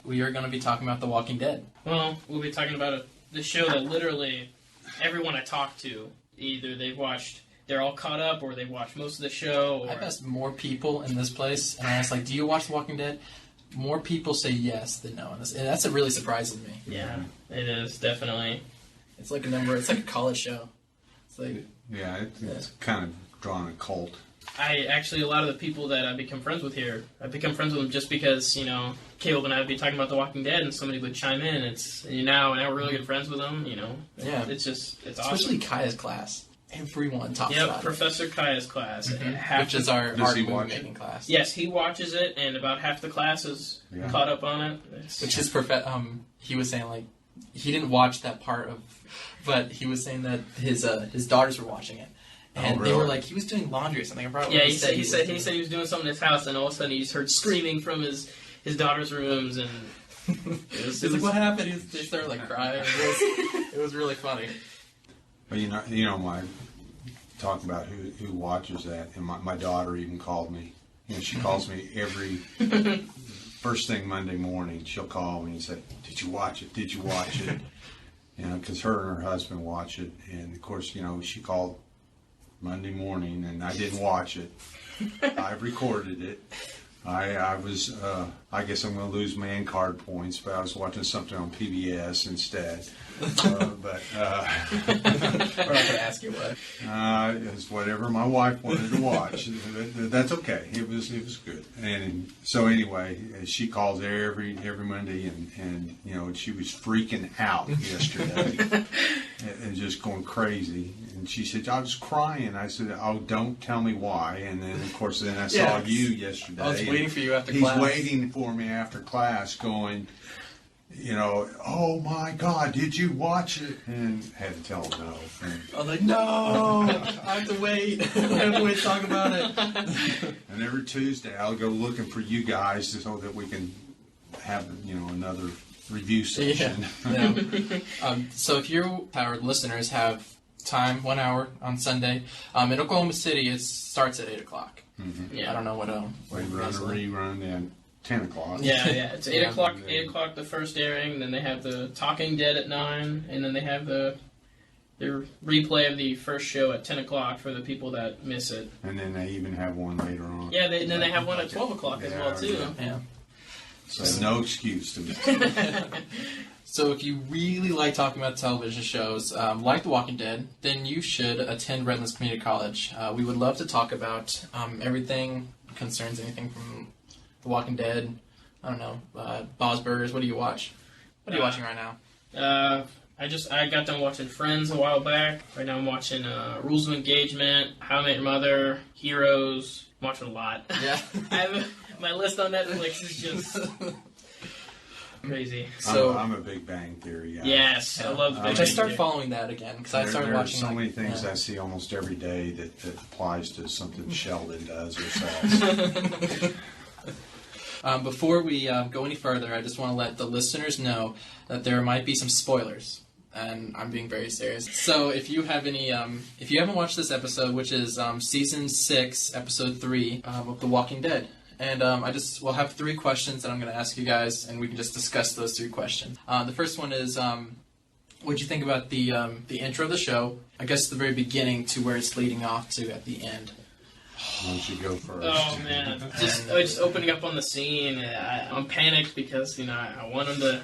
we are going to be talking about The Walking Dead. Well, we'll be talking about the show that literally everyone I talk to, either they're all caught up, or they've watched most of the show. Or... I've asked more people in this place, and I was like, do you watch The Walking Dead? More people say yes than no. And that's what really surprises me. Yeah, it is, definitely. It's like a college show. It's like... Yeah, it's kind of drawn a cult. A lot of the people that I've become friends with here, I've become friends with them just because, Caleb and I would be talking about The Walking Dead and somebody would chime in. Now we're really good friends with them, Yeah. It's Especially awesome. Especially Kaya's class. Everyone talks about it. Yep, Professor Kaya's class. Mm-hmm. Which is our art movie making class. Yes, he watches it, and about half the class is caught up on it. Which is he was saying, like, he didn't watch that part of, but he was saying that his daughters were watching it. And they were like, he was doing laundry or something. He said he was doing something in his house, and all of a sudden he just heard screaming from his daughter's rooms, and he's like, what happened? They started like crying. It was really funny. But my talk about who watches that, and my daughter even called me. She calls me every first thing Monday morning. She'll call me and say, "Did you watch it? Did you watch it?" Because her and her husband watch it, and of course, she called Monday morning, and I didn't watch it. I've recorded it. I was, I guess I'm going to lose man card points, but I was watching something on PBS instead. But we're not going to ask you what. It's whatever my wife wanted to watch. That's okay. It was good. And so anyway, she calls every Monday, and she was freaking out yesterday and just going crazy. And she said, "I was crying." I said, "Oh, don't tell me why." And then of course, I saw you yesterday. I was waiting for you after class. He's waiting for me after class, going, "Oh my God, did you watch it?" And had to tell him no. And I was like, "No, I have to wait. I have to wait to talk about it." And every Tuesday, I'll go looking for you guys so that we can have another review session. Yeah. So if you, our listeners, have time, 1 hour on Sunday, in Oklahoma City, it starts at 8 o'clock. Mm-hmm. Yeah. I don't know what. We run a rerun then. 10 o'clock. Yeah. It's 8 o'clock. 8 o'clock the first airing. Then they have the Talking Dead at 9, and then they have the replay of the first show at 10 o'clock for the people that miss it. And then they even have one later on. Yeah. Then they have one at 12 o'clock as well too. Yeah. So no excuse to miss. So if you really like talking about television shows, like The Walking Dead, then you should attend Redlands Community College. We would love to talk about everything concerns anything from The Walking Dead. I don't know, Bob's Burgers. What do you watch? What are you watching right now? I got done watching Friends a while back. Right now I'm watching Rules of Engagement, How I Met Your Mother, Heroes. I'm watching a lot. Yeah. My list on Netflix is just crazy. So I'm a Big Bang Theory guy. Yes, I love the Big Bang Which I started Theory. following that again because I started watching. There are so many things I see almost every day that applies to something Sheldon does or says. Before we go any further, I just want to let the listeners know that there might be some spoilers, and I'm being very serious. So if you have any, if you haven't watched this episode, which is season 6, episode 3 of The Walking Dead, and we'll have 3 questions that I'm going to ask you guys, and we can just discuss those 3 questions. The first one is, what'd you think about the intro of the show? I guess the very beginning to where it's leading off to at the end. Why don't you go first? Oh man, just opening up on the scene. I'm panicked because I want him to.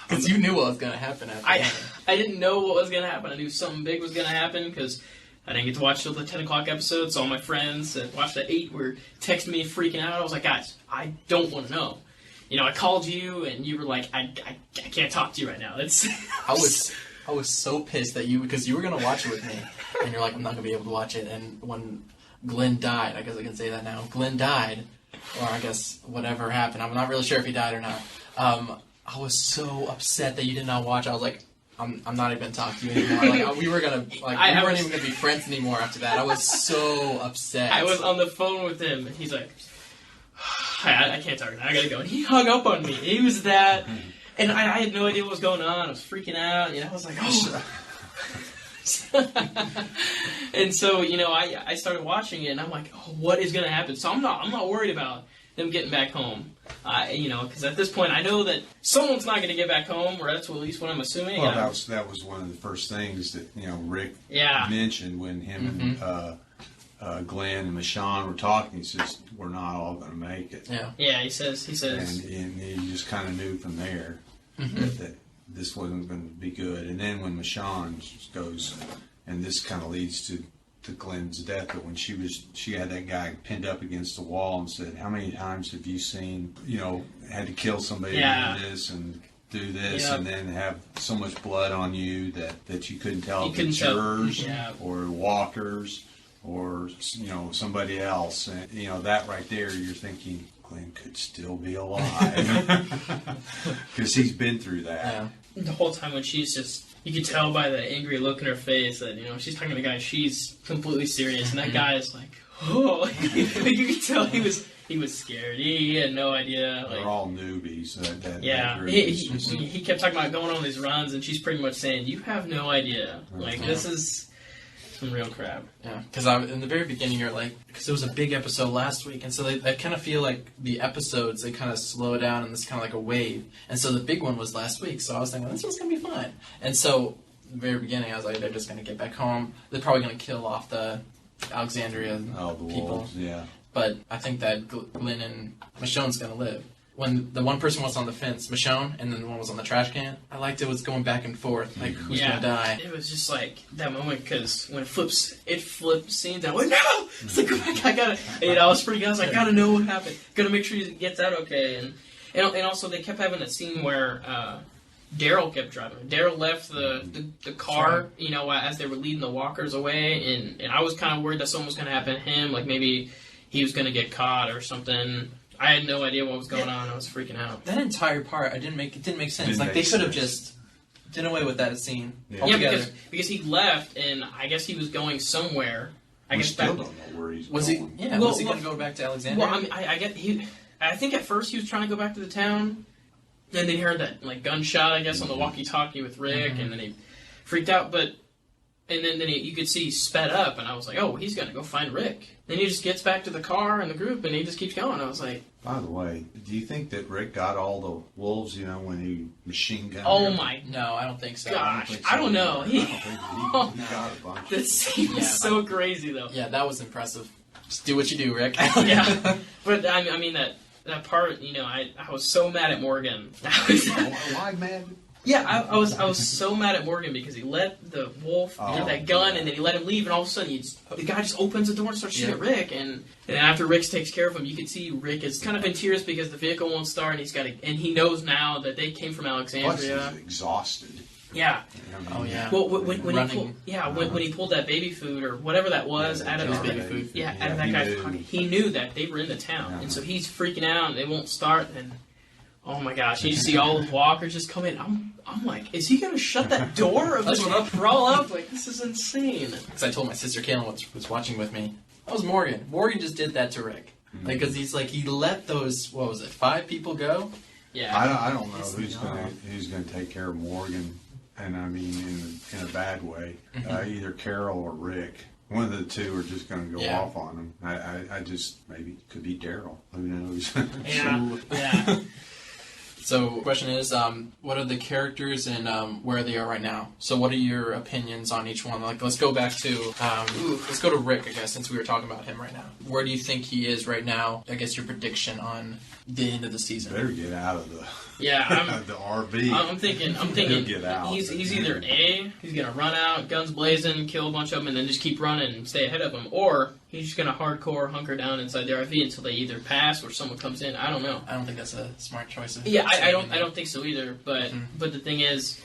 Because you knew what was going to happen at the end. I didn't know what was going to happen. I knew something big was going to happen because I didn't get to watch till the 10 o'clock episode. So all my friends that watched at 8 were texting me freaking out. I was like, guys, I don't want to know. I called you and you were like, I can't talk to you right now. I was so pissed that because you were going to watch it with me, and you're like, I'm not going to be able to watch it. And when Glenn died, I guess I can say that now. Glenn died, or I guess whatever happened. I'm not really sure if he died or not. I was so upset that you did not watch. I was like, I'm not even talking to you anymore. Like we weren't even gonna be friends anymore after that. I was so upset. I was on the phone with him, and he's like, I can't talk now. I gotta go. And he hung up on me. He was that, and I had no idea what was going on. I was freaking out. I was like, oh. And so, I started watching it, and I'm like, oh, what is going to happen? So I'm not worried about them getting back home. Because at this point I know that someone's not going to get back home, or that's at least what I'm assuming. Well, that was one of the first things that Rick mentioned when him and Glenn and Michonne were talking. He says, "We're not all going to make it." Yeah. He says, and you just kind of knew from there that this wasn't going to be good. And then when Michonne goes, and this kind of leads to Glenn's death, but when she had that guy pinned up against the wall and said, "How many times have you seen, had to kill somebody and do this and do this and then have so much blood on you that you couldn't tell if it's yours or Walker's or somebody else?" And that right there, you're thinking Glenn could still be alive because he's been through that. The whole time when she's just, you can tell by the angry look in her face that, she's talking to the guy, she's completely serious, and that guy is like, oh, you can tell he was scared. He had no idea. They're all newbies. He kept talking about going on these runs, and she's pretty much saying, you have no idea. Like, this is some real crap. Yeah, because in the very beginning, you're like, because it was a big episode last week, and so I kind of feel like the episodes, they kind of slow down, and it's kind of like a wave. And so the big one was last week, so I was thinking, this one's going to be fine. And so, in the very beginning, I was like, they're just going to get back home. They're probably going to kill off the Alexandria the people. Wolves, But I think that Glenn and Michonne's going to live. When the one person was on the fence, Michonne, and then the one was on the trash can, I liked it was going back and forth, like who's going to die. It was just like that moment, because when it flipped scenes, I went, no! It's like, I gotta, I was pretty good. I was like, gotta know what happened. Gotta make sure he gets out okay. And also they kept having that scene where Daryl kept driving. Daryl left the car, as they were leading the walkers away, and I was kind of worried that something was going to happen to him, like maybe he was going to get caught or something. I had no idea what was going on. I was freaking out. That entire part, it didn't make sense. Like, they could have just done away with that scene altogether. Because he left, and I guess he was going somewhere. We still don't know where he's going. Was he going to go back to Alexandria? Well, I think at first he was trying to go back to the town. Then they heard that gunshot, I guess, on the walkie-talkie with Rick, and then he freaked out. But and then you could see he sped up, and I was like, oh, he's going to go find Rick. Then he just gets back to the car and the group, and he just keeps going. I was like... By the way, do you think that Rick got all the wolves, when he machine gunned them? No, I don't think so. Gosh, I don't know. He got a bunch. That scene was so crazy, though. Yeah, that was impressive. Just do what you do, Rick. Yeah. But, I mean, that part, I was so mad at Morgan. Why mad? Yeah, I was so mad at Morgan because he let the wolf get that gun, and then he let him leave, and all of a sudden the guy just opens the door and starts shooting at Rick, and after Rick takes care of him, you can see Rick is kind of in tears because the vehicle won't start, and he knows now that they came from Alexandria. Plus he's exhausted. Yeah. Oh yeah. Well, when he pulled that baby food or whatever that was out of his baby food, out of that guy's pocket, he knew that they were in the town, and so he's freaking out, and they won't start, and oh my gosh, you see all the walkers just come in. I'm like, is he going to shut that door or just crawl up? Like, this is insane. Because I told my sister Kaylin was watching with me. That was Morgan. Morgan just did that to Rick. Mm-hmm. Like, because he let those, 5 people go? Yeah. I don't know who's going to take care of Morgan, and I mean in a bad way. Either Carol or Rick. One of the two are just going to go off on him. I just, maybe it could be Daryl. Who knows? Yeah. So, the question is, what are the characters and where they are right now? So, what are your opinions on each one? Like, let's go back to, let's go to Rick, I guess, since we were talking about him right now. Where do you think he is right now? I guess your prediction on the end of the season. Better get out of the the RV. I'm thinking get out. He's either A, he's going to run out, guns blazing, kill a bunch of them, and then just keep running and stay ahead of them, or he's just going to hardcore hunker down inside the RV until they either pass or someone comes in. I don't know. I don't think that's a smart choice. I don't think so either. But but the thing is,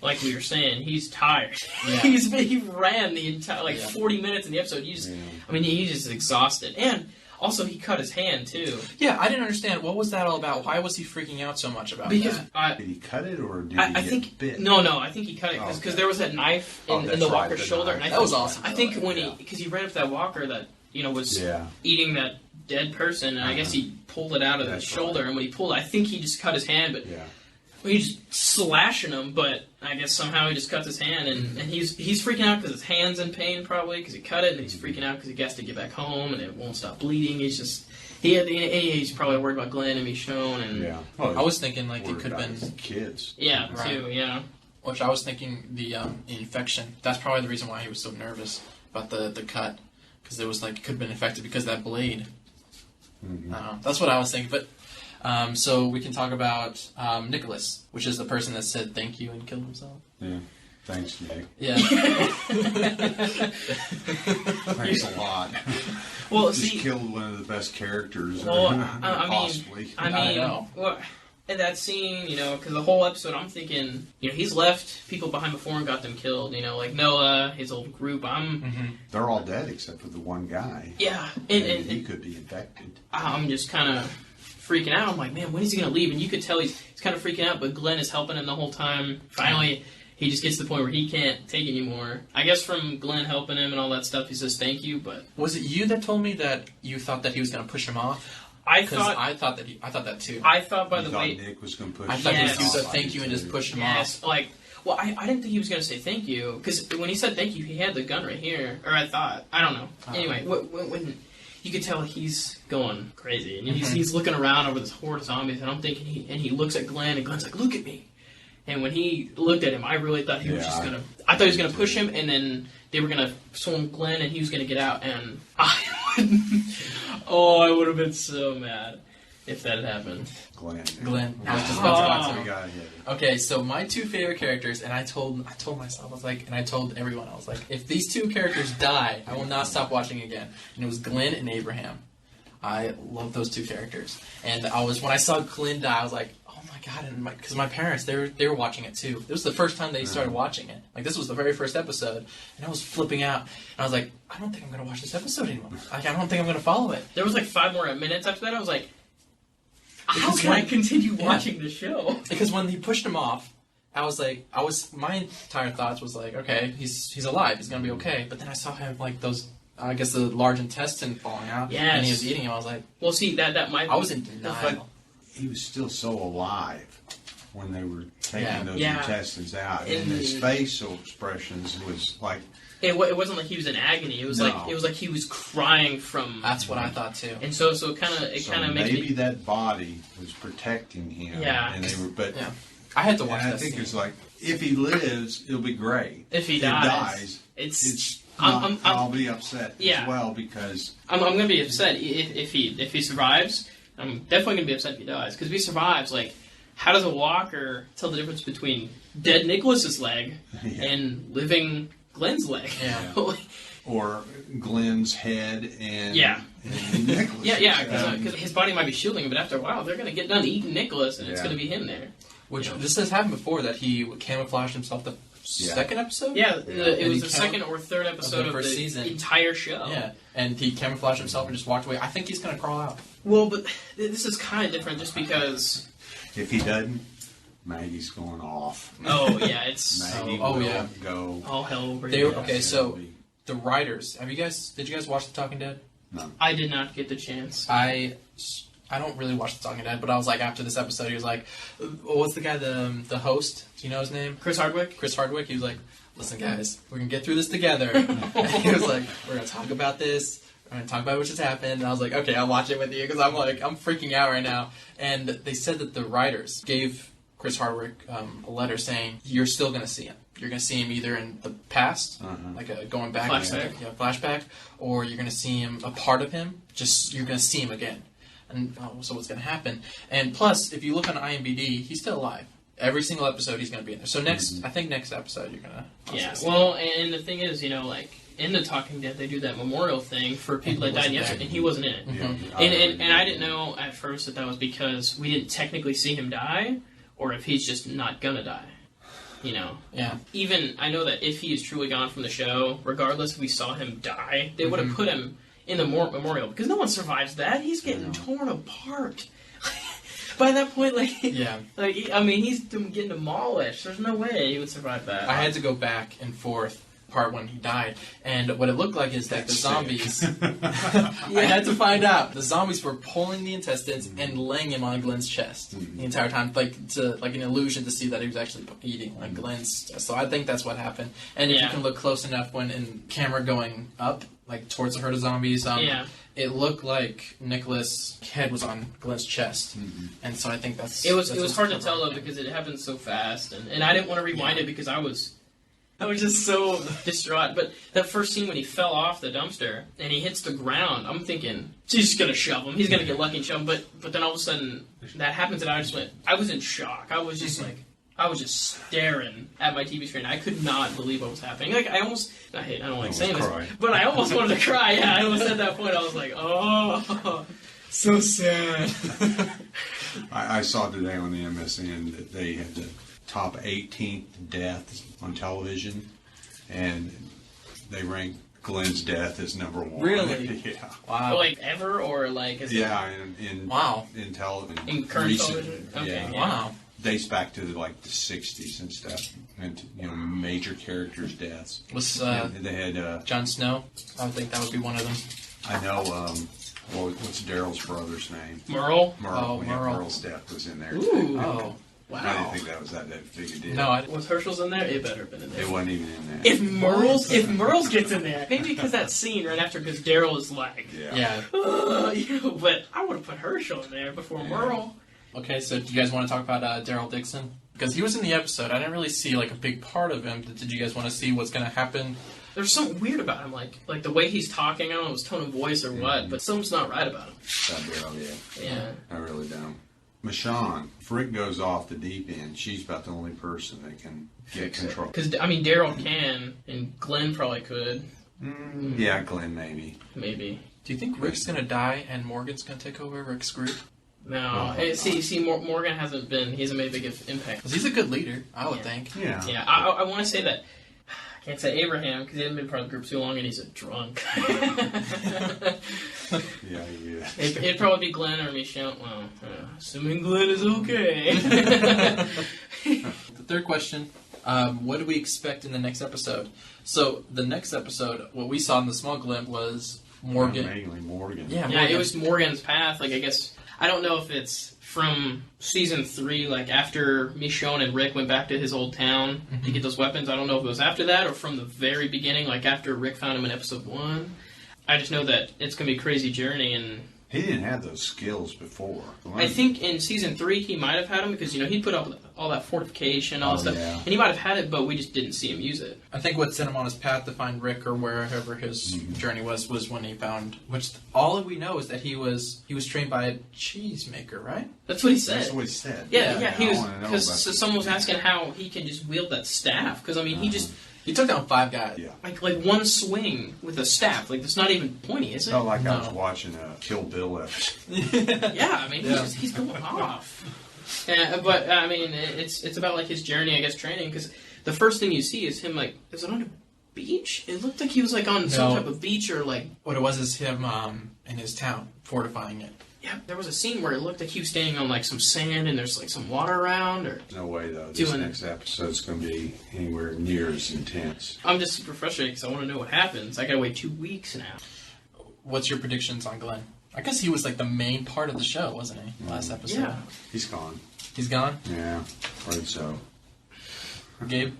like we were saying, he's tired. Yeah. he ran the entire 40 minutes in the episode. I mean, he's just exhausted. And also, he cut his hand too. Yeah, I didn't understand. What was that all about? Why was he freaking out so much about that? Did he cut it or did he get bit? No, I think he cut it because there was that knife in the walker's shoulder. And that was awesome. I think because he ran up that walker that was eating that dead person, and I guess he pulled it out of his shoulder. And when he pulled it, I think he just cut his hand, but he's just slashing him. But I guess somehow he just cuts his hand, and he's freaking out because his hand's in pain probably because he cut it, and he's freaking out because he has to get back home and it won't stop bleeding. He's probably worried about Glenn and Michonne, and Yeah. Well, I was thinking like it worried could have about been, his kids. yeah, Right. too, yeah. which I was thinking the infection. That's probably the reason why he was so nervous about the cut, because it was like it could have been infected because of that blade. Mm-hmm. That's what I was thinking. But so we can talk about Nicholas, which is the person that said thank you and killed himself. Yeah. Thanks, Nick. Yeah. Thanks a lot. Well, Just see, killed one of the best characters. I I mean, know. well, in that scene, because the whole episode, I'm thinking, he's left people behind before and got them killed. Like Noah, his old group. They're all dead except for the one guy. Yeah, And and he could be infected. I'm just kind of freaking out. I'm like, man, when is he gonna leave? And you could tell he's kind of freaking out, but Glenn is helping him the whole time. Finally, he just gets to the point where he can't take it anymore. I guess from Glenn helping him and all that stuff, he says thank you. But Was it you that told me that you thought that he was going to push him off? I Because thought I thought that too. by the thought way, Nick was going to push I thought he he was Yes. going to thank you and just push him yes, off. well, I didn't think he was gonna say thank you because when he said thank you, he had the gun right here, or I thought, I don't know. Anyway, when you could tell he's going crazy, and he's looking around over this horde of zombies, and I'm thinking, he looks at Glenn, and Glenn's like, look at me. And when he looked at him, I really thought he was just gonna. I thought he was gonna push him, and then they were gonna swing Glenn, and he was gonna get out. And I would have been so mad if that had happened. Glenn. I was just That's about to we got hit. Okay, so my two favorite characters, and I told myself, I was like, and I told everyone, I was like, if these two characters die, I will not stop watching again. And it was Glenn and Abraham. I love those two characters. And when I saw Glenn die, I was like, oh my god, and because my parents, they were watching it too. It was the first time they started watching it. Like, this was the very first episode, and I was flipping out. And I was like, I don't think I'm going to watch this episode anymore. Like, I don't think I'm going to follow it. There was like 5 more minutes after that. I was like, how Because can I when- continue watching the show? Because when he pushed him off, my entire thoughts was like, okay, he's alive, he's gonna be okay. But then I saw him like those, I guess the large intestine falling out, Yes. and he was eating him. I was like, Well, see, that might. I was in denial. He was still so alive when they were taking those Yeah. intestines out. And And his facial expressions was like, It wasn't like he was in agony. It was No. like he was crying from. That's what I thought too. And so it kind of makes maybe me. that body was protecting him. Yeah. And they were, but Yeah, I had to watch and I that think scene. it's like, if he lives, it'll be great. If he dies, it's. I'll be upset Yeah. as well because I'm gonna be upset if he survives. I'm definitely gonna be upset if he dies because if he survives, like, how does a walker tell the difference between dead Nicholas's leg Yeah. and living Glenn's leg? Yeah. or Glenn's head and Yeah. and Nicholas. yeah, because his body might be shielding him, but after a while, they're gonna get done eating Nicholas, and it's Yeah. gonna be him there. Which this has happened before, that he camouflaged himself the second episode. Yeah, it And was he the second or third episode of first the season. entire show. Yeah, and he camouflaged himself and just walked away. I think he's gonna crawl out. Well, but this is kind of different just because. If he doesn't, Maggie's going off. Oh yeah, it's Maggie Oh, will yeah. go. all hell breaking They were- loose. okay, it'll so- be- The writers, did you guys watch The Talking Dead? No. I did not get the chance. I don't really watch The Talking Dead, but I was like, after this episode, he was like, what's the guy, the host? Do you know his name? Chris Hardwick. Chris Hardwick. He was like, listen, guys, we're going to get through this together. And he was like, we're going to talk about this. We're going to talk about what just happened. And I was like, okay, I'll watch it with you, because I'm freaking out right now. And they said that the writers gave Chris Hardwick a letter saying, you're still going to see him. You're going to see him either in the past, like going back, flashback, or you're going to see him, a part of him, you're going to see him again. And so what's going to happen? And plus, if you look on IMDb, he's still alive. Every single episode, he's going to be in there. So I think next episode, you're going to. Yeah. Well, and the thing is, like in The Talking Dead, they do that memorial thing for people that died in the episode, and he wasn't in it. Mm-hmm. And I didn't know at first that was because we didn't technically see him die, or if he's just not gonna die. Yeah. Even I know that if he is truly gone from the show, regardless if we saw him die, they would have put him in the memorial because no one survives that. He's getting torn apart. By that point, Yeah. he's getting demolished. There's no way he would survive that. I had to go back and forth part when he died. And what it looked like is that the That's zombies... I had to find out. The zombies were pulling the intestines and laying him on Glenn's chest the entire time, like an illusion to see that he was actually eating like Glenn's chest. So I think that's what happened. And if you can look close enough when in camera going up, like towards the herd of zombies, it looked like Nicholas' head was on Glenn's chest, and so I think that's... It was hard to tell though because it happened so fast, and I didn't want to rewind it because I was just so distraught. But that first scene when he fell off the dumpster and he hits the ground, I'm thinking he's just gonna shove him. He's gonna get lucky and shove him. But then all of a sudden that happens, and I was in shock. I was just like. I was just staring at my TV screen. I could not believe what was happening. Like, I don't like saying this, but I almost wanted to cry. Yeah, I almost at that point. I was like, oh, so sad. I saw today on the MSN that they had the top 18th deaths on television, and they ranked Glenn's death as number 1. Really? Yeah. Wow. Like ever, or like... In television. In current television? Okay. Yeah. Wow. Dates back to the 60s and stuff, and major characters' deaths. Was they had Jon Snow? I would think that would be one of them. I know. What's Daryl's brother's name? Merle. Oh, Merle. Merle's death was in there. Ooh. Too. Oh. Wow. I didn't think that was that big a deal. No, Was Herschel's in there? It better have been in there. It wasn't even in there. If Merle's gets in there, maybe because that scene right after, because Daryl is like, yeah. But I would have put Herschel in there before Merle. Okay, so do you guys want to talk about Daryl Dixon? Because he was in the episode. I didn't really see a big part of him. Did you guys want to see what's going to happen? There's something weird about him, like the way he's talking. I don't know his tone of voice or what, but something's not right about him. Daryl, Yeah. I really don't. Michonne, if Rick goes off the deep end, she's about the only person that can get control. Because Daryl can, and Glenn probably could. Yeah, Glenn maybe. Maybe. Do you think Rick's going to die and Morgan's going to take over Rick's group? No. Morgan hasn't been. He hasn't made a big impact. Because he's a good leader, I would think. Yeah. Yeah. I want to say that. I can't say Abraham because he hasn't been part of the group too long, and he's a drunk. Yeah. It'd probably be Glenn or Michelle. Well, assuming Glenn is okay. The third question, what do we expect in the next episode? So, the next episode, what we saw in the small glimpse was Morgan. Mainly Morgan. Yeah, it was Morgan's path. I guess, I don't know if it's from season 3, after Michonne and Rick went back to his old town to get those weapons. I don't know if it was after that or from the very beginning, after Rick found him in episode 1. I just know that it's going to be a crazy journey, and he didn't have those skills before. I think in season 3 he might have had them because he put up all that fortification, all that stuff, and he might have had it, but we just didn't see him use it. I think what sent him on his path to find Rick or wherever his journey was when he found. Which all we know is that he was trained by a cheesemaker, right? That's what he said. That's what he said. Yeah. He was because someone was asking how he can just wield that staff. Because he took down 5 guys. Yeah. Like one swing with a staff. It's not even pointy, is it? Felt like I was watching a Kill Bill episode. Yeah, he's going off. But it's about his journey, I guess, training. Because the first thing you see is him is it on a beach? It looked like he was on some type of beach or What it was is him in his town fortifying it. Yeah, there was a scene where it looked like he was standing on some sand and there's some water around. Or no way though. This next episode's going to be anywhere near as intense. I'm just super frustrated because I want to know what happens. I got to wait 2 weeks now. What's your predictions on Glenn? I guess he was the main part of the show, wasn't he? Last episode. Yeah. He's gone. He's gone? Yeah, afraid so. Gabe?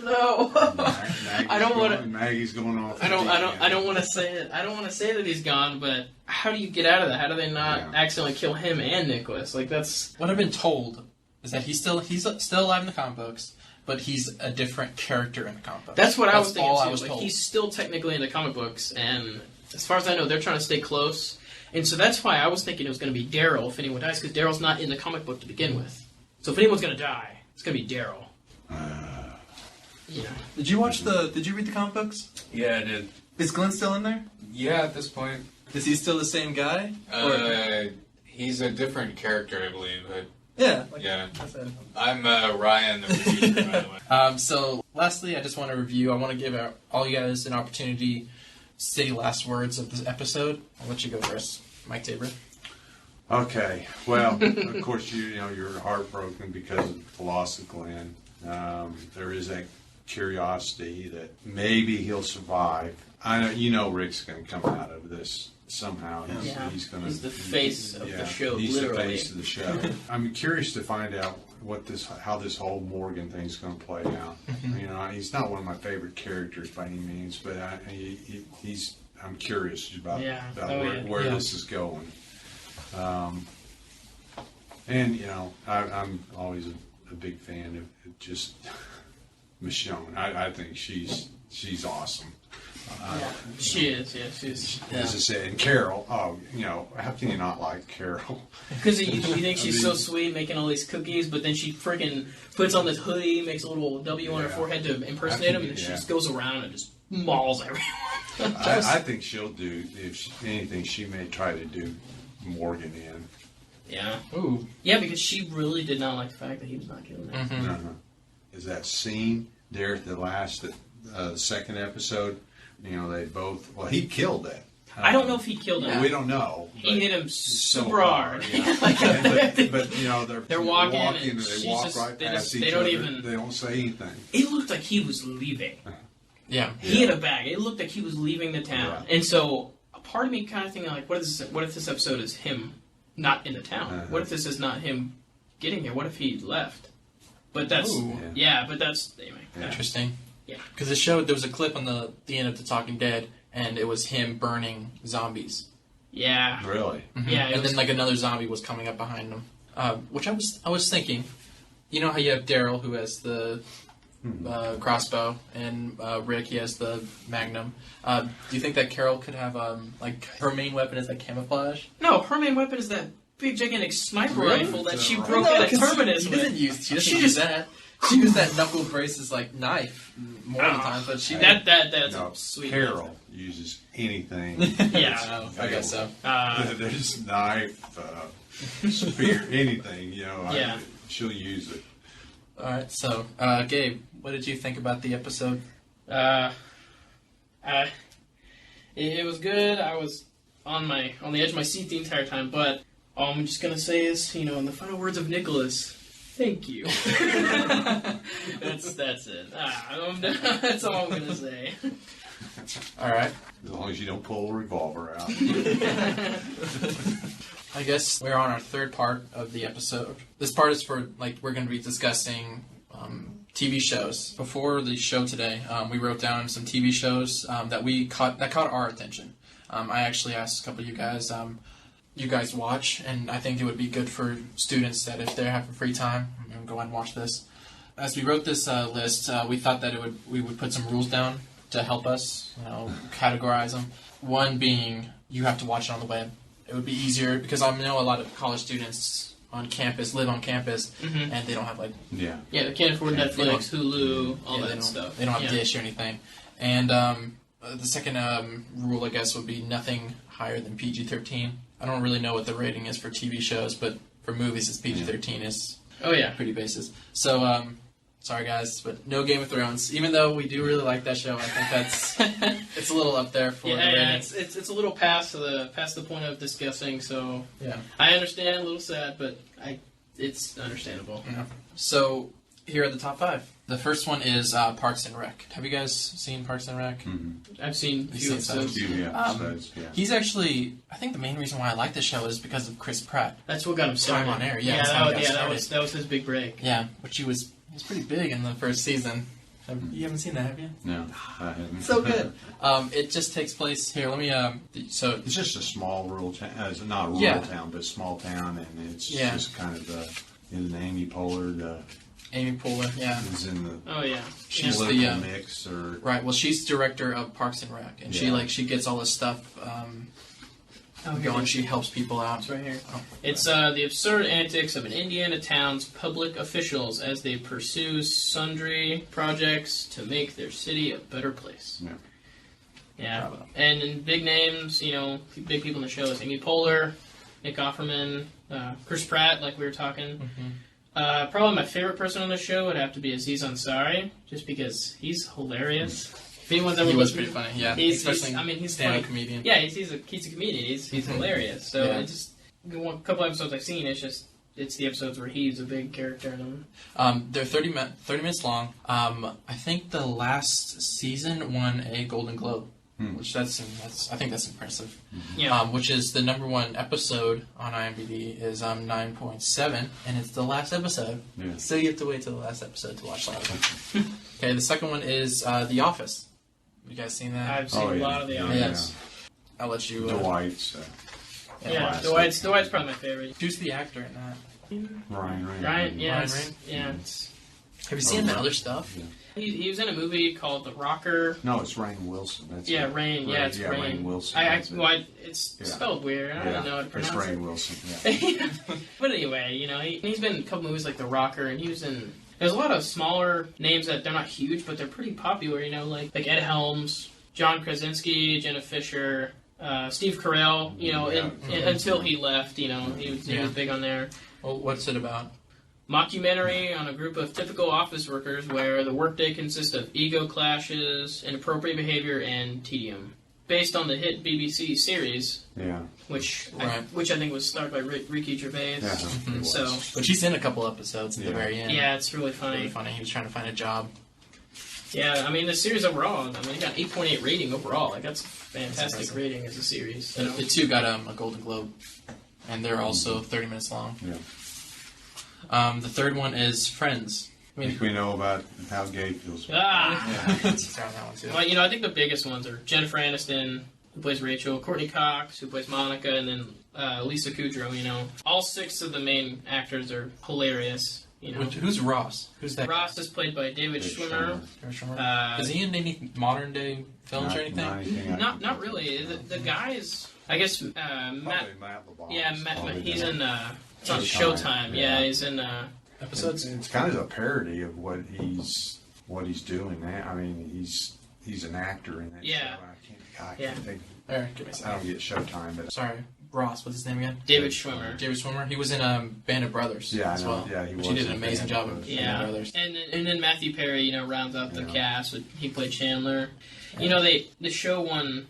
No. I don't want to. Maggie's going off. I don't want to say it. I don't want to say that he's gone. But how do you get out of that? How do they not accidentally kill him and Nicholas? That's what I've been told is that he's still alive in the comic books, but he's a different character in the comic books. That's what I was thinking all too. I was told. He's still technically in the comic books, and as far as I know, they're trying to stay close. And so that's why I was thinking it was going to be Daryl if anyone dies, because Daryl's not in the comic book to begin with. So if anyone's going to die, it's going to be Daryl. Yeah. Did you read the comic books? Yeah, I did. Is Glenn still in there? Yeah, at this point. Is he still the same guy? He's a different character, I believe. Yeah. I'm Ryan, the producer, by the way. So, lastly, I just want to review. I want to give all you guys an opportunity to say last words of this episode. I'll let you go first, Mike Tabor. Okay. Well, of course, you're heartbroken because of the loss of Glenn. There is a curiosity that maybe he'll survive. I know, Rick's going to come out of this somehow. He's going to. He's the face of the show. He's literally. the face of the show. I'm curious to find out how this whole Morgan thing's going to play out. He's not one of my favorite characters by any means, but I'm curious about where this is going. I'm always a big fan of just Michonne. I think she's awesome. She is. Yeah, she's. As I said, and Carol. How can you not like Carol? Because you think she's so sweet, making all these cookies, but then she freaking puts on this hoodie, makes a little W on her forehead to impersonate him, and she just goes around and just mauls everyone. I think she'll do, anything, she may try to do Morgan in. Yeah. Ooh. Yeah, because she really did not like the fact that he was not killing her. Mm-hmm. No. Is that scene there at the last, second episode? They both. Well, he killed that. I don't know if he killed him. We don't know. He hit him super hard. Yeah. but they're walking and they walk right past each other. They don't say anything. It looked like he was leaving. Yeah. He had a bag. It looked like he was leaving the town. Yeah. And so a part of me kind of thinking like, what if this episode is him not in the town? What if this is not him getting here? What if he left? But that's but that's anyway. Interesting. Yeah. Because it showed there was a clip on the end of The Talking Dead, and it was him burning zombies. Yeah. Really? Mm-hmm. Yeah. And then another zombie was coming up behind him. Which I was thinking, how you have Daryl who has the crossbow, and Rick, he has the Magnum. Do you think that Carol could have her main weapon is camouflage? No, her main weapon is that big gigantic sniper rifle that she Right. broke out of Terminus with. She doesn't use that. She used that knuckle braces knife more of the time, but she that's a sweet. Carol uses anything. Yeah, I guess so. There's knife, spear, anything. She'll use it. All right, so Gabe, what did you think about the episode? It was good. I was on the edge of my seat the entire time, but all I'm just gonna say is, in the final words of Nicholas, thank you. That's it. That's all I'm gonna say. All right. As long as you don't pull a revolver out. I guess we're on our third part of the episode. This part is for, we're going to be discussing TV shows. Before the show today, we wrote down some TV shows that caught our attention. I actually asked a couple of you guys watch, and I think it would be good for students that if they're having free time, go ahead and watch this. As we wrote this list, we thought that we would put some rules down to help us, categorize them. One being, you have to watch it on the web. It would be easier because I know a lot of college students on campus live on campus, and they don't have they can't afford Netflix, Hulu, all that stuff. They don't have Dish or anything. And the second rule, I guess, would be nothing higher than PG-13. I don't really know what the rating is for TV shows, but for movies, it's PG-13 is pretty basic. So sorry guys, but no Game of Thrones. Even though we do really like that show, I think it's a little up there for the ratings. It's a little past the point of discussing. So yeah, I understand, a little sad, but it's understandable. Yeah. So here are the top 5. The first one is Parks and Rec. Have you guys seen Parks and Rec? Mm-hmm. I've seen a few episodes. He's actually, I think the main reason why I like this show is because of Chris Pratt. That's what got him started. Time on air, that was his big break. Yeah, which he was pretty big in the first season. You haven't seen that, have you? No, I haven't. So good. It just takes place here. Let me. So it's just a small rural town. It's not a rural town, but a small town, and it's just kind of in Amy Poehler. Amy Poehler, is in the she's the mix or right. Well, she's director of Parks and Rec, and she gets all this stuff going. She helps people out. It's right here. Oh, it's the absurd antics of an Indiana town's public officials as they pursue sundry projects to make their city a better place. Yeah. And big names, big people in the show is Amy Poehler, Nick Offerman, Chris Pratt, like we were talking. Mm-hmm. Probably my favorite person on the show would have to be Aziz Ansari, just because he's hilarious. If anyone's ever he was pretty funny, yeah. He's stand-up comedian. Yeah, he's a comedian. He's hilarious. So I just a couple episodes I've seen, it's just it's the episodes where he's a big character in them. They're 30 minutes long. I think the last season won a Golden Globe, which I think that's impressive. Yeah. Which is the number one episode on IMDb is 9.7, and it's the last episode. Yeah. So you have to wait till the last episode to watch that one. Okay, the second one is The Office. You guys seen that? I've seen a lot of The Office. Yes. I'll let you. Dwight's. Yeah, Dwight's probably my favorite. Who's the actor in that? Ryan. Yeah, Ryan Reynolds? yeah. Have you seen the other stuff? Yeah. He was in a movie called The Rocker. No, it's Rainn Wilson. That's Yeah, it. Rain. Yeah, it's Rain. Rainn Wilson. It's Yeah. spelled weird. I don't know how to It's pronounce Rainn it. Wilson. Yeah. But anyway, he's been in a couple movies like The Rocker, and he was in. There's a lot of smaller names that they're not huge, but they're pretty popular. Like Ed Helms, John Krasinski, Jenna Fisher, Steve Carell. Until he left, he was big on there. Well, what's it about? Mockumentary on a group of typical office workers where the workday consists of ego clashes, inappropriate behavior, and tedium. Based on the hit BBC series, which I think was starred by Ricky Gervais. Yeah, it was. So, But she's in a couple episodes at the very end. yeah, it's really funny. Really funny. He was trying to find a job. Yeah, I mean the series overall. I mean it got 8.8 rating overall. Like that's a fantastic rating as a series. And the two got a Golden Globe, and they're also 30 minutes long. Yeah. The third one is Friends. I think we know about how Gabe feels. Ah. Yeah, let's start on that one too. Well, I think the biggest ones are Jennifer Aniston, who plays Rachel, Courtney Cox, who plays Monica, and then Lisa Kudrow. All 6 of the main actors are hilarious. Who's Ross? Who's that? Ross is played by David Schwimmer. Is he in any modern day films or anything? Not really. The guys, I guess, Matt. LeBlanc. Yeah, Matt. He's in. It's on Showtime. Yeah, he's in. Episodes. It's kind of a parody of what he's doing now. I mean, he's an actor in that Yeah. show. I can't think. Alright, give me a I second. don't get Showtime, but Sorry, Ross. What's his name again? David Schwimmer. David Schwimmer. He was in Band of Brothers Yeah, I as know. well. Yeah, he which was did an in amazing Band job of of Brothers. Band of Yeah, Brothers. and then Matthew Perry, rounds out the Yeah. cast. He played Chandler. The show won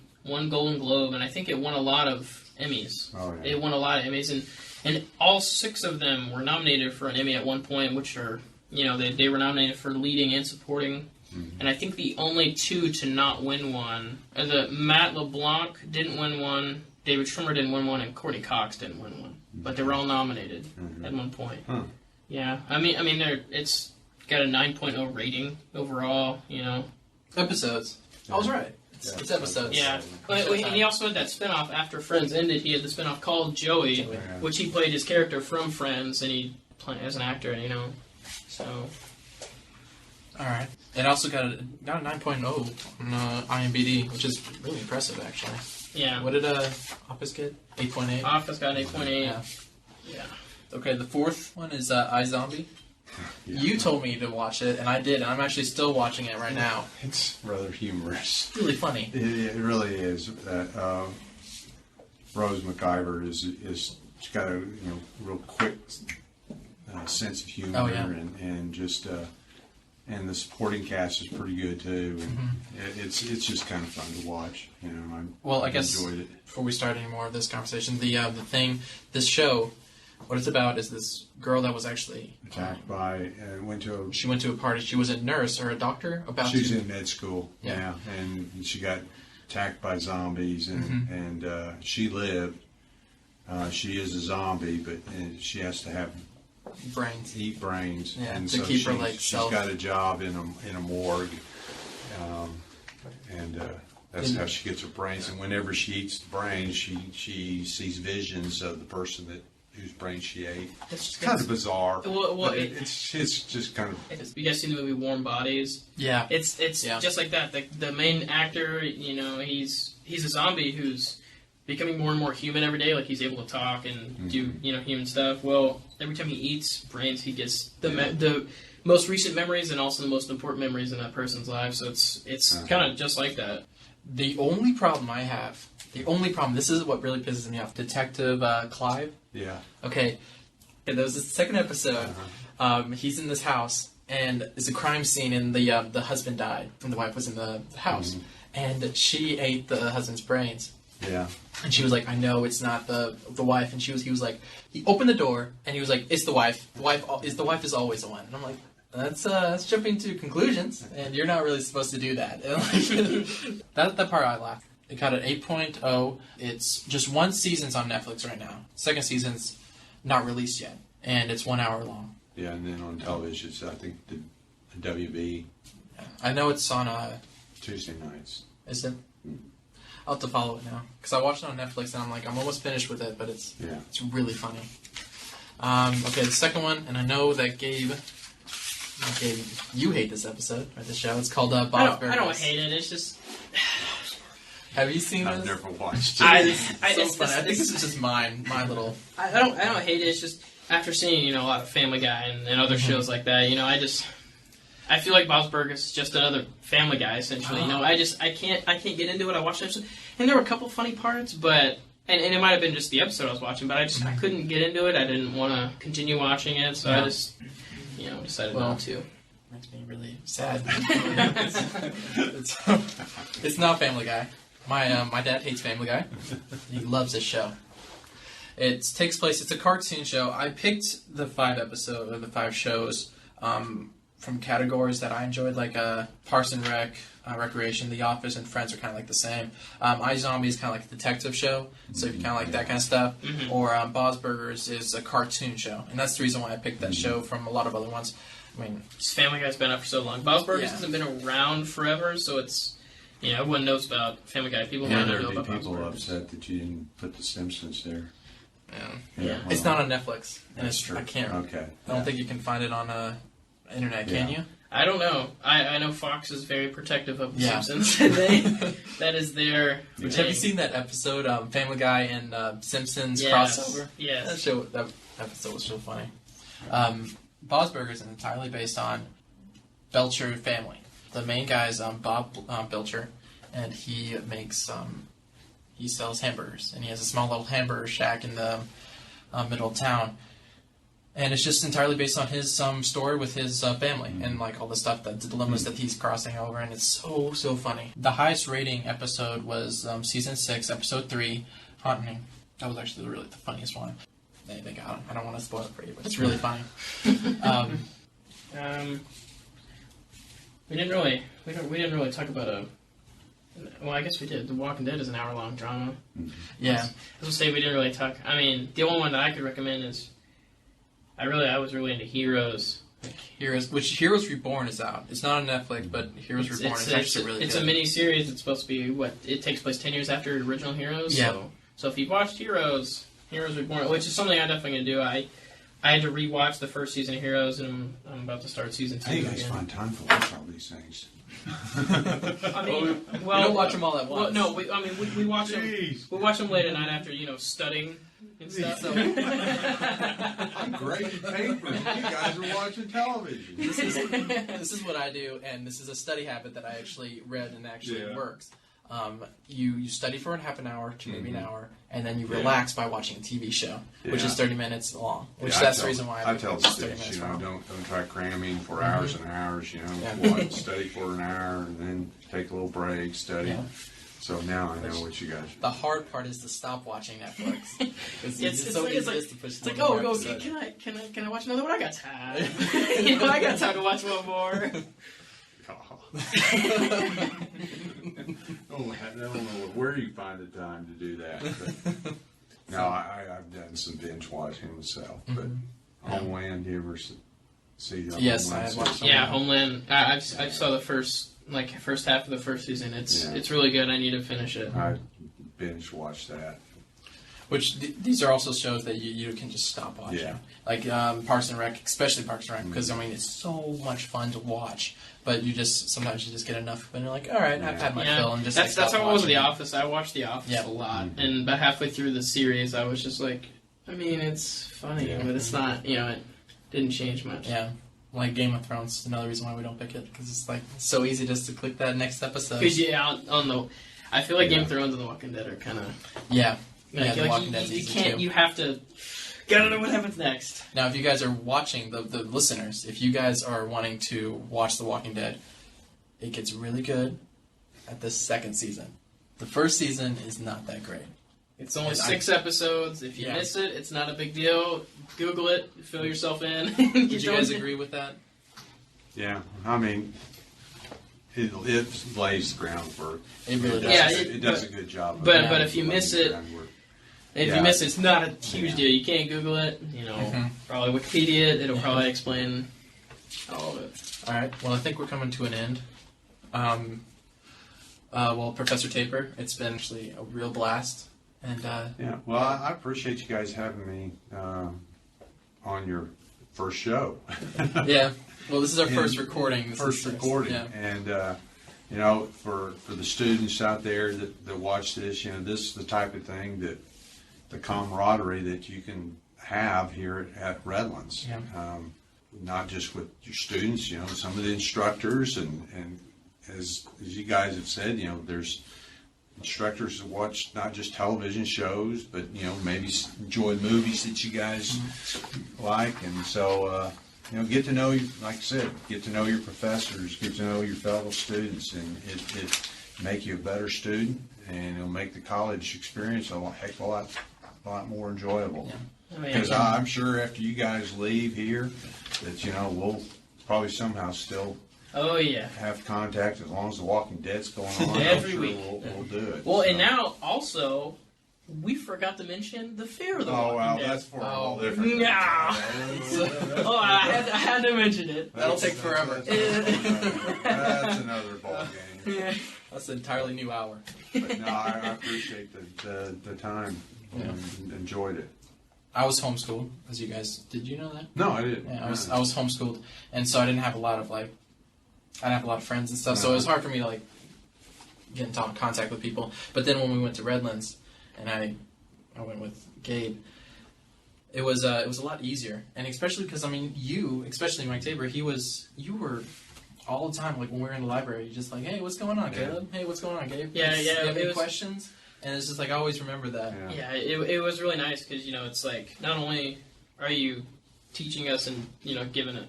Golden Globe, and I think it won a lot of Emmys. Oh, yeah. It won a lot of Emmys, and all 6 of them were nominated for an Emmy at one point, which are they were nominated for leading and supporting. Mm-hmm. And I think the only 2 to not win one are Matt LeBlanc didn't win one, David Schwimmer didn't win one, and Courtney Cox didn't win one. But they were all nominated at one point. Huh. Yeah, I mean, it's got a 9.0 rating overall. Episodes. I was right. It's episodes. Yeah, but he also had that spinoff after Friends ended. He had the spinoff called Joey, Joey. which he played his character from Friends, and he played as an actor. So All right. It also got a 9.0 on IMDb, which is really impressive, actually. yeah, What did Office get? 8.8. Office got 8.8. Yeah. Yeah. Okay, the fourth one is iZombie. Yeah. You told me to watch it, and I did, and I'm actually still watching it right now. It's rather humorous. It's really funny. It really is. Rose McIver is she's got a real quick sense of humor, Oh, yeah. and just and the supporting cast is pretty good too. And it's just kind of fun to watch. Well, I guess enjoyed it. before we start any more of this conversation, this show, what it's about is this girl that was actually Attacked by she went to a party. She was a nurse or a doctor She's in med school, Yeah. and she got attacked by zombies, and she lived. She is a zombie, but she has to have brains. eat brains, Yeah, and to so keep her, she's self. got a job in a morgue, and that's how she gets her brains. And whenever she eats the brains, she sees visions of the person whose brains she ate. It's kind of bizarre. Well, but it's just kind of. You guys seen the movie Warm Bodies? Yeah. It's Yeah. just like that. The main actor, he's a zombie who's becoming more and more human every day. Like he's able to talk and do human stuff. Well, every time he eats brains, he gets the most recent memories and also the most important memories in that person's life. So it's kind of just like that. The only problem I have, this is what really pisses me off. Detective Clive. Yeah. Okay, there was this second episode. He's in this house, and it's a crime scene, and the husband died, and the wife was in the house, and she ate the husband's brains. Yeah. And she was like, I know it's not the wife. And he was like, he opened the door and he was like, it's the wife. The wife is always the one. And I'm like, that's jumping to conclusions, and you're not really supposed to do that. And that part I laughed. It got an 8.0. It's just one season's on Netflix right now. Second season's not released yet, and it's 1 hour long. Yeah, and then on television, it's, I think the WB. Yeah. I know it's on Tuesday nights. Is it? I'll have to follow it now because I watched it on Netflix and I'm like, I'm almost finished with it, but it's really funny. Okay, the second one, and I know that Gabe, you hate this episode or the show. It's called Bob's Burgers. I don't hate it. It's just. Have you seen this? I've never watched it. So funny. I think this is just my little. I don't hate it. It's just after seeing a lot of Family Guy and other shows like that. I feel like Bob's Burgers is just another Family Guy essentially. I can't get into it. I watched it, and there were a couple funny parts, but and it might have been just the episode I was watching, but I couldn't get into it. I didn't want to continue watching it, so I just decided not to. Makes me really sad. It's not Family Guy. My dad hates Family Guy. He loves this show. It takes place. It's a cartoon show. I picked the 5 shows from categories that I enjoyed, like Parks and Rec, Recreation, The Office, and Friends are kind of like the same. iZombie is kind of like a detective show, so if you kind of like that kind of stuff. Mm-hmm. Or Bob's Burgers is a cartoon show, and that's the reason why I picked that show from a lot of other ones. I mean, Family Guy's been up for so long. Bob's Burgers hasn't been around forever, so it's everyone knows about Family Guy. People might not know there'd about be Bob's people Burgers. upset that you didn't put The Simpsons there. Yeah. it's not on Netflix. And That's true. I can't. Okay. I don't think you can find it on internet. Can you? I don't know. I know Fox is very protective of The Yeah. Simpsons. That is their Have thing. you seen that episode, Family Guy and Simpsons Yes. crossover? Yes. That episode was so funny. Bob's Burgers is entirely based on Belcher family. The main guy is Bob Belcher, and he makes he sells hamburgers, and he has a small little hamburger shack in the middle of town. And it's just entirely based on his story with his family and like all the stuff, the dilemmas that he's crossing over, and it's so funny. The highest rating episode was season 6, episode 3, Haunting. That was actually really the funniest one. They got him. I don't want to spoil it for you, but it's really funny. We didn't really talk about well, I guess we did. The Walking Dead is an hour-long drama. Yeah. I was gonna say we didn't really talk. I mean, the only one that I could recommend is I was really into Heroes. Heroes Reborn is out. It's not on Netflix, but Heroes Reborn is actually really good. It's a mini-series. It's supposed to be, it takes place 10 years after the original Heroes. Yeah. So if you've watched Heroes Reborn, which is something I'm definitely going to do, I had to rewatch the first season of Heroes, and I'm about to start season 2 How do you guys again. find time to watch all these things? I mean, we don't watch them all at once. Well, no, we watch them. We watch them late at night after studying and stuff. I'm grading papers. You guys are watching television. This is what I do, and this is a study habit that I actually read and actually works. You study for half an hour to maybe an hour, and then you relax by watching a TV show, which is 30 minutes long. That's the reason why I tell it's the 30 students, minutes long. don't try cramming for hours and hours. Watch, study for an hour, and then take a little break, study. Yeah. So now I know what you guys. The hard part is to stop watching Netflix. It's so like, easy just to push it's like, one more oh, episode. can I watch another one? I got time. I got time to watch one more. I don't know where you find the time to do that. But, no, I've done some binge watching myself. But Homeland, you ever see the Yes, Homeland I have watched season? Yeah, Homeland. I saw the first half of the first season. It's really good. I need to finish it. I binge watched that. Which these are also shows that you can just stop watching. Yeah. Like Parks and Rec, especially Parks and Rec, because I mean it's so much fun to watch. But sometimes you just get enough, and you're like, all right, I've had my fill, and just that's stop how it was with The watching. Office. I watched The Office a lot, Mm-hmm. and about halfway through the series, I was just like, I mean, it's funny, but it's not. It didn't change much. Yeah. Like Game of Thrones, another reason why we don't pick it, because it's like so easy just to click that next episode. Because I feel like Game of Thrones and The Walking Dead are kind of Yeah. like, The Walking Dead's you easy can't. too. You have to. Gotta know what happens next. Now, if you guys are watching, the listeners, if you guys are wanting to watch The Walking Dead, it gets really good at the second season. The first season is not that great. It's only 6 episodes. If you miss it, it's not a big deal. Google it, fill yourself in. Did you guys agree with that? Yeah, I mean, it lays the groundwork. It really does. Yeah, It does a good job. But if you miss it, you miss it, it's not a huge deal. You can't Google it. Probably Wikipedia it. It'll probably explain all of it. All right. Well, I think we're coming to an end. Well, Professor Tabor, it's been actually a real blast. And yeah, well, I appreciate you guys having me on your first show. Yeah, well, this is our first recording. Yeah. And for the students out there that watch this, this is the type of thing that the camaraderie that you can have here at Redlands. Yeah. Not just with your students, some of the instructors, and as you guys have said, there's instructors that watch not just television shows, but maybe enjoy movies that you guys like, and so get to know, like I said, get to know your professors, get to know your fellow students, and it make you a better student, and it'll make the college experience a heck of a lot more enjoyable. Because I'm sure after you guys leave here, that we'll probably somehow still. Oh, yeah. Have contact as long as The Walking Dead's going on. Every week. We'll do it. Well, and now, also, we forgot to mention the Fear of the Walking Dead. That's for a whole different. No. I had to mention it. That'll take forever. That's another ball game. Yeah. That's an entirely new hour. But no, I appreciate the time. And enjoyed it. I was homeschooled, as you guys. Did you know that? No, I didn't. Yeah, I was homeschooled, and so I didn't have a lot of friends and stuff, so it was hard for me to get in contact with people. But then when we went to Redlands, and I went with Gabe, it was a lot easier, and especially because you, especially Mike Tabor, you were all the time when we were in the library, just hey, what's going on, Caleb? Hey, what's going on, Gabe? Yeah. You have any questions? And it's just I always remember that. Yeah, it was really nice because it's not only are you teaching us and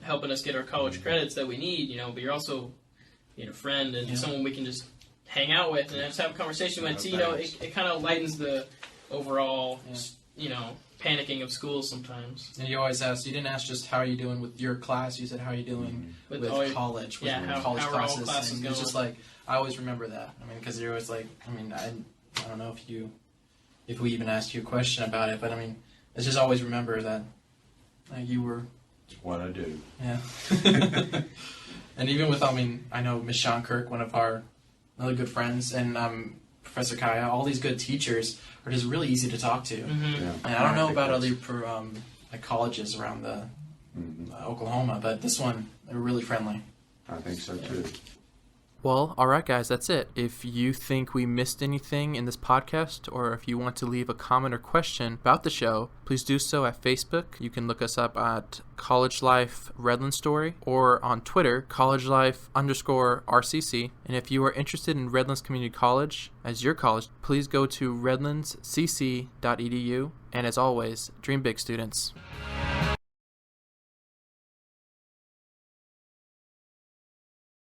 helping us get our college credits that we need, but you're also being a friend and someone we can just hang out with and just have a conversation with. So it kind of lightens the overall panicking of school sometimes. And you always ask. You didn't ask just how are you doing with your class. You said how are you doing with college. With college how are all classes and going? it's just I always remember that. Because you're always I don't know if we even asked you a question about it, but it's just always remember that you were. It's what I do. Yeah. And even with, I know Miss Sean Kirk, one of our really good friends, and Professor Kaya, all these good teachers are just really easy to talk to. Mm-hmm. Yeah. And I don't know about other colleges around the Oklahoma, but this one, they were really friendly. I think so too. Well, all right, guys, that's it. If you think we missed anything in this podcast, or if you want to leave a comment or question about the show, please do so at Facebook. You can look us up at College Life Redlands Story, or on Twitter, collegelife_RCC. And if you are interested in Redlands Community College as your college, please go to redlandscc.edu. And as always, dream big, students.